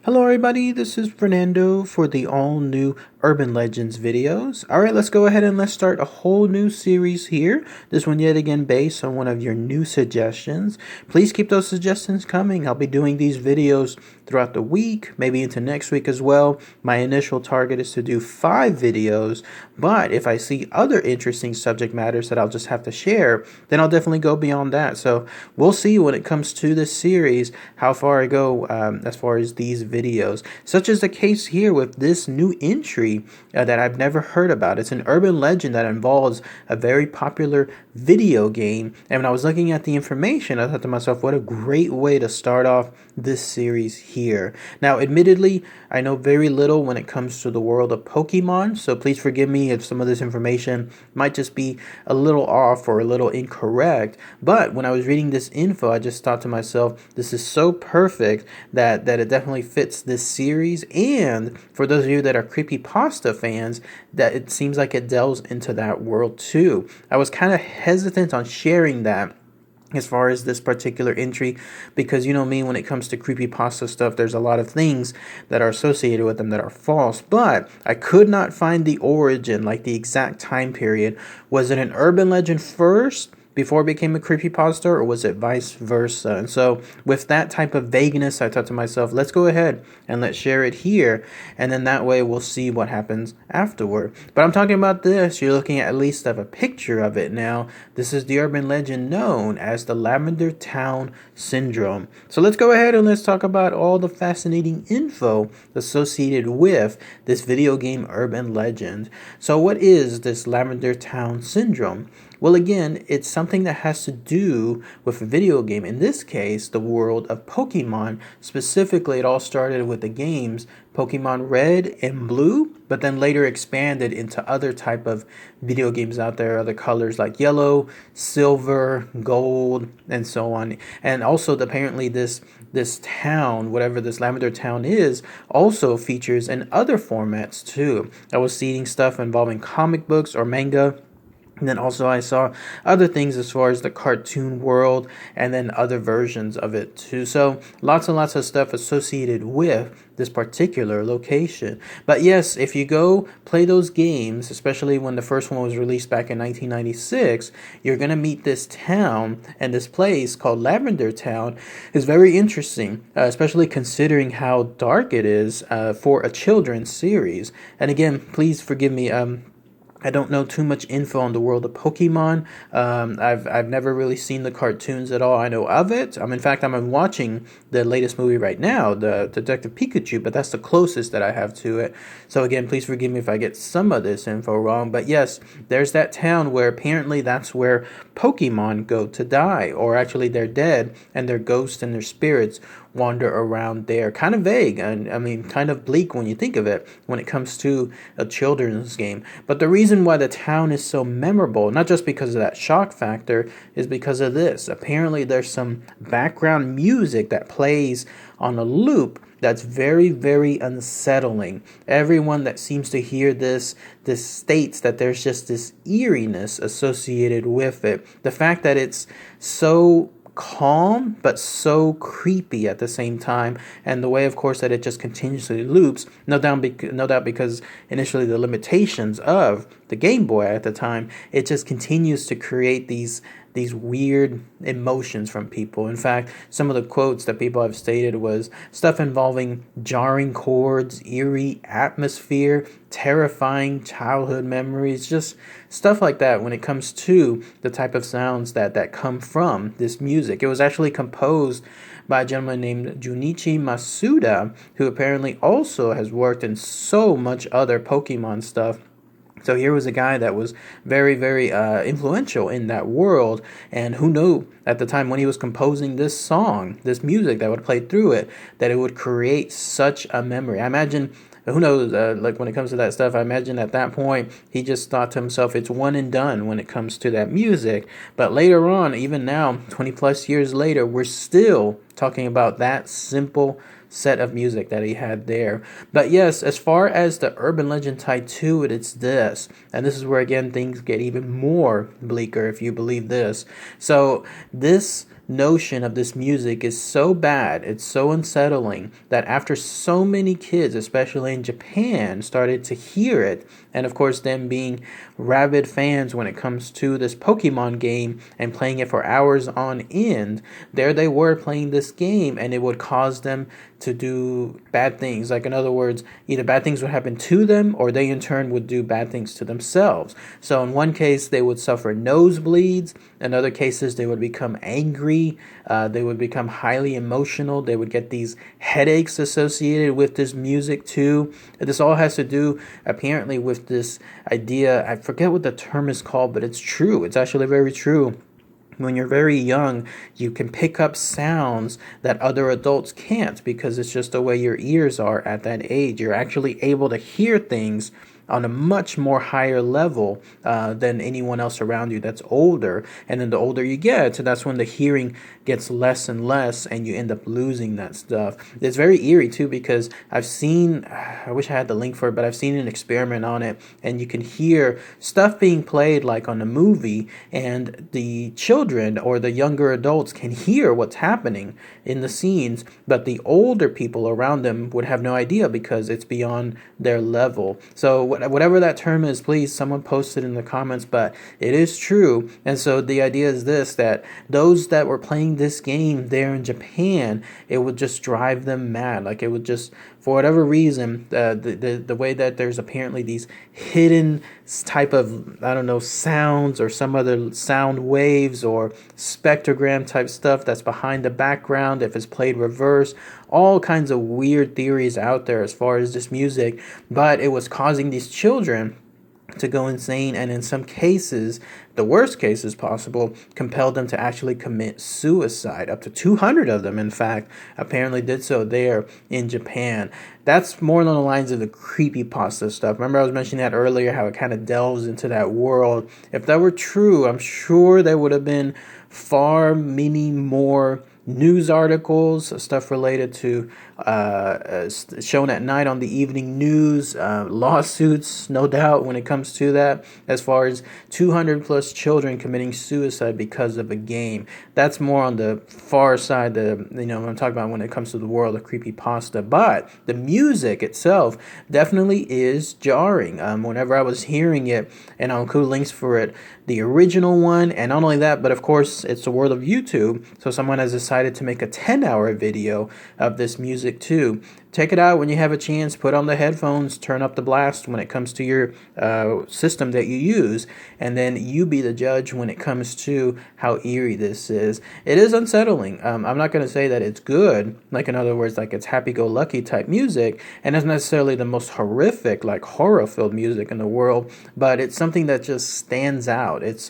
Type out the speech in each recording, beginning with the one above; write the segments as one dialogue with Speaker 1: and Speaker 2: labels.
Speaker 1: Hello everybody, this is Fernando for the all new Urban Legends videos. Alright, let's go ahead and let's start a whole new series here. This one yet again based on one of your new suggestions. Please keep those suggestions coming. I'll be doing these videos throughout the week, maybe into next week as well. My initial target is to do 5 videos, but if I see other interesting subject matters that I'll just have to share, then I'll definitely go beyond that. So we'll see when it comes to this series how far I go as far as these videos, such as the case here with this new entry that I've never heard about. It's an urban legend that involves a very popular video game, and when I was looking at the information, I thought to myself, what a great way to start off this series here. Now, admittedly, I know very little when it comes to the world of Pokemon, so please forgive me if some of this information might just be a little off or a little incorrect, but when I was reading this info, I just thought to myself, this is so perfect that it definitely fits this series, and for those of you that are creepypasta fans, that it seems like it delves into that world too. I was kind of hesitant on sharing that as far as this particular entry, because you know me, when it comes to creepypasta stuff, there's a lot of things that are associated with them that are false, but I could not find the origin, like the exact time period. Was it an urban legend first before it became a creepypasta, or was it vice versa? And so with that type of vagueness, I thought to myself, let's go ahead and let's share it here, and then that way we'll see what happens afterward. But I'm talking about this, you're looking at least of a picture of it now. This is the urban legend known as the Lavender Town Syndrome. So let's go ahead and let's talk about all the fascinating info associated with this video game urban legend. So what is this Lavender Town Syndrome? Well, again, it's something that has to do with a video game. In this case, the world of Pokemon. Specifically, it all started with the games Pokemon Red and Blue, but then later expanded into other type of video games out there, other colors like yellow, silver, gold, and so on. And also, apparently, this town, whatever this Lavender Town is, also features in other formats too. I was seeing stuff involving comic books or manga. And then also I saw other things as far as the cartoon world and then other versions of it too. So lots and lots of stuff associated with this particular location. But yes, if you go play those games, especially when the first one was released back in 1996, you're going to meet this town, and this place called Lavender Town is very interesting, especially considering how dark it is for a children's series. And again, please forgive me, I don't know too much info on the world of Pokemon. I've never really seen the cartoons at all. I know of it. In fact, I'm watching the latest movie right now, the Detective Pikachu, but that's the closest that I have to it. So again, please forgive me if I get some of this info wrong. But yes, there's that town where apparently that's where Pokemon go to die, or actually they're dead, and their ghosts and their spirits wander around there. Kind of vague, and I mean kind of bleak when you think of it when it comes to a children's game. But the reason why the town is so memorable, not just because of that shock factor, is because of this. Apparently there's some background music that plays on a loop that's very, very unsettling. Everyone that seems to hear this states that there's just this eeriness associated with it. The fact that it's so calm but so creepy at the same time, and the way of course that it just continuously loops, no doubt because initially the limitations of the Game Boy at the time, it just continues to create these weird emotions from people. In fact, some of the quotes that people have stated was stuff involving jarring chords, eerie atmosphere, terrifying childhood memories, just stuff like that when it comes to the type of sounds that come from this music. It was actually composed by a gentleman named Junichi Masuda, who apparently also has worked in so much other Pokemon stuff. So here was a guy that was very, very influential in that world, and who knew at the time when he was composing this song, this music that would play through it, that it would create such a memory. I imagine, who knows, like when it comes to that stuff, I imagine at that point, he just thought to himself, it's one and done when it comes to that music. But later on, even now, 20 plus years later, we're still talking about that simple set of music that he had there. But yes, as far as the urban legend tied to it, it's this. And this is where, again, things get even more bleaker if you believe this. So this notion of this music is so bad, it's so unsettling, that after so many kids, especially in Japan, started to hear it, and of course them being rabid fans when it comes to this Pokemon game and playing it for hours on end, there they were playing this game, and it would cause them to do bad things. Like, in other words, either bad things would happen to them, or they in turn would do bad things to themselves. So in one case, they would suffer nosebleeds. In other cases, they would become angry. They would become highly emotional. They would get these headaches associated with this music too. This all has to do, apparently, with this idea. I forget what the term is called, but it's true. It's actually very true. When you're very young, you can pick up sounds that other adults can't, because it's just the way your ears are at that age. You're actually able to hear things on a much more higher level than anyone else around you that's older. And then the older you get, so that's when the hearing gets less and less, and you end up losing that stuff. It's very eerie too, because I've seen, I wish I had the link for it, but I've seen an experiment on it, and you can hear stuff being played like on a movie, and the children or the younger adults can hear what's happening in the scenes, but the older people around them would have no idea, because it's beyond their level. So whatever that term is, please someone post it in the comments, but it is true. And so the idea is this, that those that were playing this game there in Japan, it would just drive them mad. Like, it would just, for whatever reason, the way that there's apparently these hidden type of, I don't know, sounds or some other sound waves or spectrogram type stuff that's behind the background if it's played reverse. All kinds of weird theories out there as far as this music, but it was causing these children to go insane, and in some cases, the worst cases possible, compelled them to actually commit suicide. Up to 200 of them, in fact, apparently did so there in Japan. That's more along the lines of the creepypasta stuff. Remember I was mentioning that earlier, how it kind of delves into that world. If that were true, I'm sure there would have been far many more news articles, stuff related to shown at night on the evening news, lawsuits, no doubt, when it comes to that, as far as 200 plus children committing suicide because of a game. That's more on the far side, what I'm talking about when it comes to the world of creepypasta. But the music itself definitely is jarring. Whenever I was hearing it, and I'll include links for it, the original one, and not only that, but of course it's the world of YouTube, so someone has decided to make a 10-hour video of this music too. Check it out when you have a chance. Put on the headphones, turn up the blast when it comes to your system that you use, and then you be the judge when it comes to how eerie this is. It is unsettling. I'm not going to say that it's good, like, in other words, like it's happy-go-lucky type music, and it's necessarily the most horrific, like horror-filled music in the world, but it's something that just stands out. It's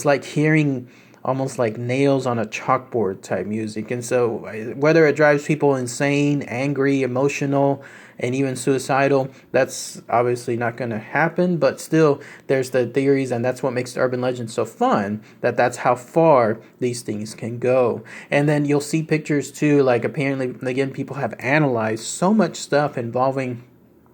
Speaker 1: like hearing almost like nails on a chalkboard type music. And so whether it drives people insane, angry, emotional, and even suicidal, that's obviously not going to happen. But still, there's the theories, and that's what makes the urban legend so fun, that's how far these things can go. And then you'll see pictures too, like apparently, again, people have analyzed so much stuff involving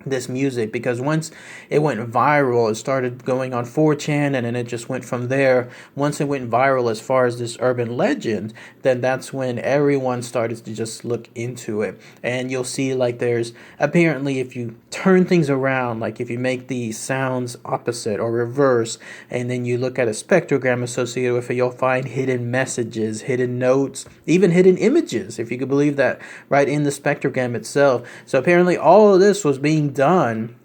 Speaker 1: this music, because once it went viral, it started going on 4chan, and then it just went from there. Once it went viral as far as this urban legend, then that's when everyone started to just look into it. And you'll see, like, there's apparently, if you turn things around, like if you make the sounds opposite or reverse, and then you look at a spectrogram associated with it, you'll find hidden messages, hidden notes, even hidden images, if you could believe that, right in the spectrogram itself. So apparently all of this was being done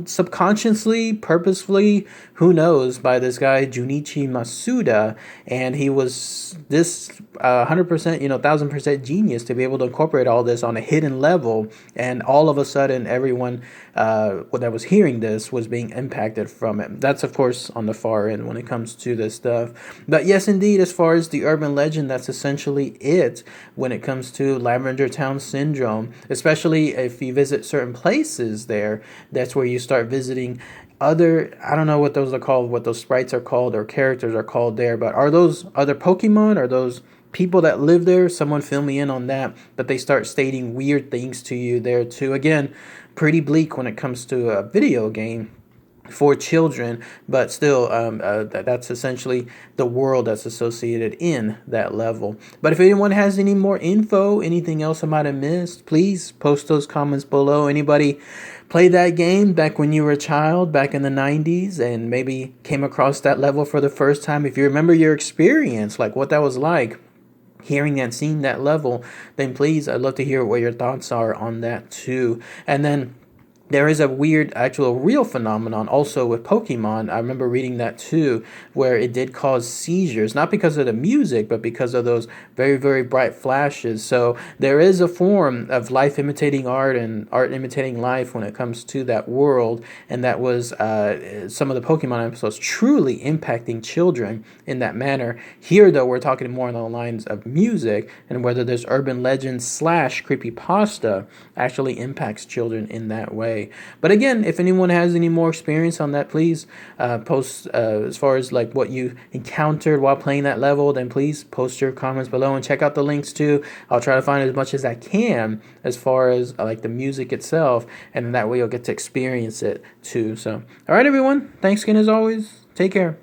Speaker 1: subconsciously, purposefully, who knows, by this guy Junichi Masuda, and he was this 100%, 1000% genius to be able to incorporate all this on a hidden level, and all of a sudden everyone that was hearing this was being impacted from it. That's of course on the far end when it comes to this stuff. But yes, indeed, as far as the urban legend, that's essentially it when it comes to Lavender Town Syndrome, especially if you visit certain places there. That's where you start visiting other, I don't know what those are called, what those sprites are called or characters are called there, but are those other Pokemon? Are those people that live there? Someone fill me in on that. But they start stating weird things to you there too. Again, pretty bleak when it comes to a video game. for children, but still, that's essentially the world that's associated in that level. But if anyone has any more info, anything else I might have missed, please post those comments below. Anybody play that game back when you were a child, back in the 90s, and maybe came across that level for the first time? If you remember your experience, like what that was like, hearing and seeing that level, then please, I'd love to hear what your thoughts are on that too. And then there is a weird, actual, real phenomenon also with Pokemon. I remember reading that too, where it did cause seizures, not because of the music, but because of those very, very bright flashes. So there is a form of life imitating art and art imitating life when it comes to that world. And that was some of the Pokemon episodes truly impacting children in that manner. Here, though, we're talking more on the lines of music and whether this urban legend / creepypasta actually impacts children in that way. But again, if anyone has any more experience on that, please post as far as like what you encountered while playing that level, then please post your comments below and check out the links too. I'll try to find as much as I can as far as like the music itself, and that way you'll get to experience it too. So, all right, everyone. Thanks again as always. Take care.